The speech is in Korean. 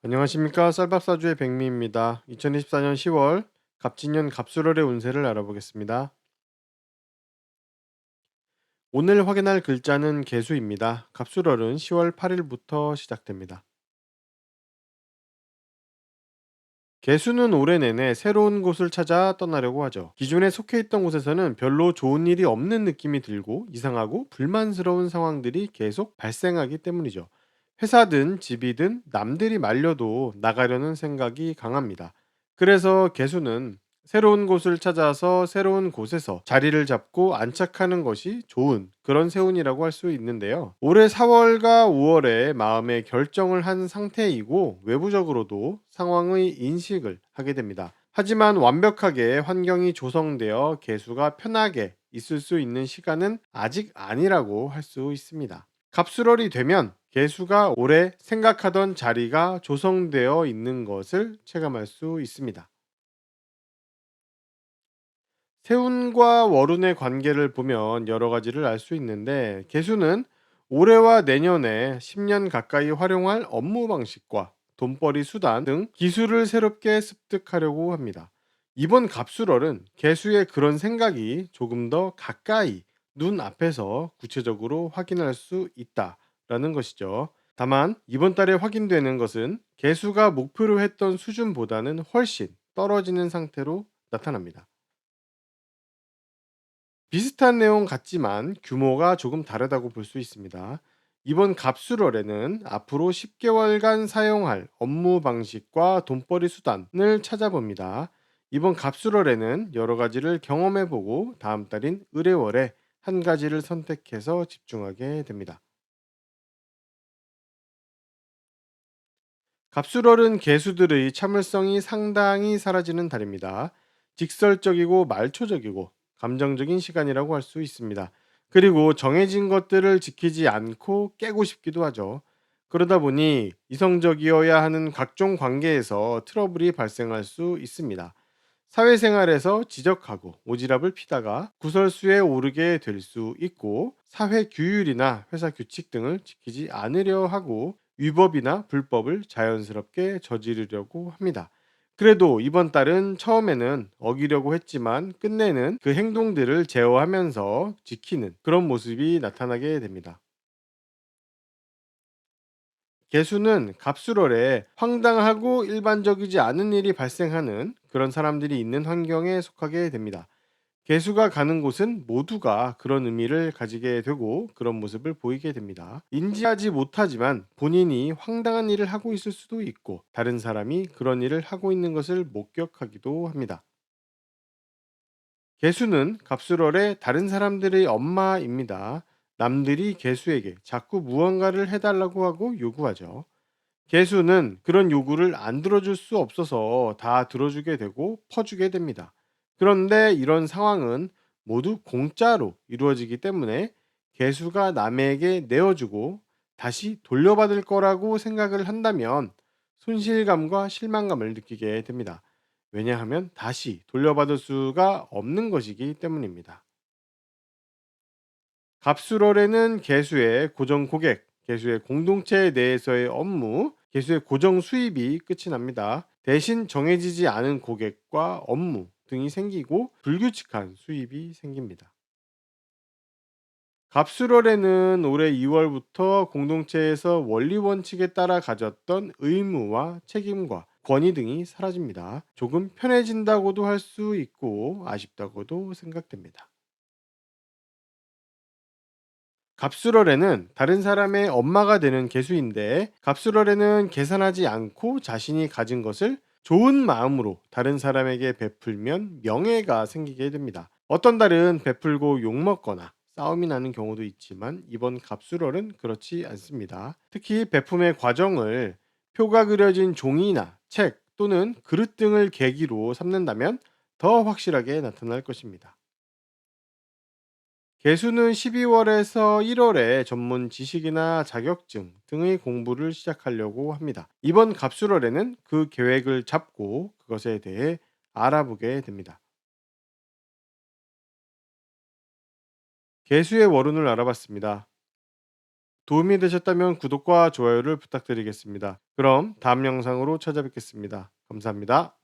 안녕하십니까. 쌀밥사주의 백미입니다. 2024년 10월 갑진년 갑술월의 운세를 알아보겠습니다. 오늘 확인할 글자는 개수입니다. 갑술월은 10월 8일부터 시작됩니다. 개수는 올해 내내 새로운 곳을 찾아 떠나려고 하죠. 기존에 속해 있던 곳에서는 별로 좋은 일이 없는 느낌이 들고 이상하고 불만스러운 상황들이 계속 발생하기 때문이죠. 회사든 집이든 남들이 말려도 나가려는 생각이 강합니다. 그래서 개수는 새로운 곳을 찾아서 새로운 곳에서 자리를 잡고 안착하는 것이 좋은 그런 세운이라고 할 수 있는데요. 올해 4월과 5월에 마음의 결정을 한 상태이고 외부적으로도 상황의 인식을 하게 됩니다. 하지만 완벽하게 환경이 조성되어 개수가 편하게 있을 수 있는 시간은 아직 아니라고 할 수 있습니다. 갑술월이 되면 개수가 올해 생각하던 자리가 조성되어 있는 것을 체감할 수 있습니다. 세운과 월운의 관계를 보면 여러 가지를 알 수 있는데 개수는 올해와 내년에 10년 가까이 활용할 업무 방식과 돈벌이 수단 등 기술을 새롭게 습득하려고 합니다. 이번 갑술월은 개수의 그런 생각이 조금 더 가까이 눈앞에서 구체적으로 확인할 수 있다라는 것이죠. 다만 이번 달에 확인되는 것은 개수가 목표로 했던 수준보다는 훨씬 떨어지는 상태로 나타납니다. 비슷한 내용 같지만 규모가 조금 다르다고 볼 수 있습니다. 이번 갑술월에는 앞으로 10개월간 사용할 업무 방식과 돈벌이 수단을 찾아봅니다. 이번 갑술월에는 여러 가지를 경험해보고 다음 달인 을해월에 한 가지를 선택해서 집중하게 됩니다. 갑술월은 개수들의 참을성이 상당히 사라지는 달입니다. 직설적이고 말초적이고 감정적인 시간이라고 할 수 있습니다. 그리고 정해진 것들을 지키지 않고 깨고 싶기도 하죠. 그러다 보니 이성적이어야 하는 각종 관계에서 트러블이 발생할 수 있습니다. 사회생활에서 지적하고 오지랖을 피다가 구설수에 오르게 될 수 있고 사회 규율이나 회사 규칙 등을 지키지 않으려 하고 위법이나 불법을 자연스럽게 저지르려고 합니다. 그래도 이번 달은 처음에는 어기려고 했지만 끝내는 그 행동들을 제어하면서 지키는 그런 모습이 나타나게 됩니다. 개수는 갑술월에 황당하고 일반적이지 않은 일이 발생하는 그런 사람들이 있는 환경에 속하게 됩니다. 개수가 가는 곳은 모두가 그런 의미를 가지게 되고 그런 모습을 보이게 됩니다. 인지하지 못하지만 본인이 황당한 일을 하고 있을 수도 있고 다른 사람이 그런 일을 하고 있는 것을 목격하기도 합니다. 개수는 갑술월의 다른 사람들의 엄마입니다. 남들이 개수에게 자꾸 무언가를 해달라고 하고 요구하죠. 개수는 그런 요구를 안 들어줄 수 없어서 다 들어주게 되고 퍼주게 됩니다. 그런데 이런 상황은 모두 공짜로 이루어지기 때문에 개수가 남에게 내어주고 다시 돌려받을 거라고 생각을 한다면 손실감과 실망감을 느끼게 됩니다. 왜냐하면 다시 돌려받을 수가 없는 것이기 때문입니다. 갑술월에는 개수의 고정 고객, 개수의 공동체 내에서의 업무, 개수의 고정 수입이 끝이 납니다. 대신 정해지지 않은 고객과 업무 등이 생기고 불규칙한 수입이 생깁니다. 갑술월에는 올해 2월부터 공동체에서 원리 원칙에 따라 가졌던 의무와 책임과 권위 등이 사라집니다. 조금 편해진다고도 할 수 있고 아쉽다고도 생각됩니다. 갑술월에는 다른 사람의 엄마가 되는 개수인데 갑술월에는 계산하지 않고 자신이 가진 것을 좋은 마음으로 다른 사람에게 베풀면 명예가 생기게 됩니다. 어떤 달은 베풀고 욕먹거나 싸움이 나는 경우도 있지만 이번 갑술월은 그렇지 않습니다. 특히 베품의 과정을 표가 그려진 종이나 책 또는 그릇 등을 계기로 삼는다면 더 확실하게 나타날 것입니다. 개수는 12월에서 1월에 전문 지식이나 자격증 등의 공부를 시작하려고 합니다. 이번 갑술월에는 그 계획을 잡고 그것에 대해 알아보게 됩니다. 개수의 월운을 알아봤습니다. 도움이 되셨다면 구독과 좋아요를 부탁드리겠습니다. 그럼 다음 영상으로 찾아뵙겠습니다. 감사합니다.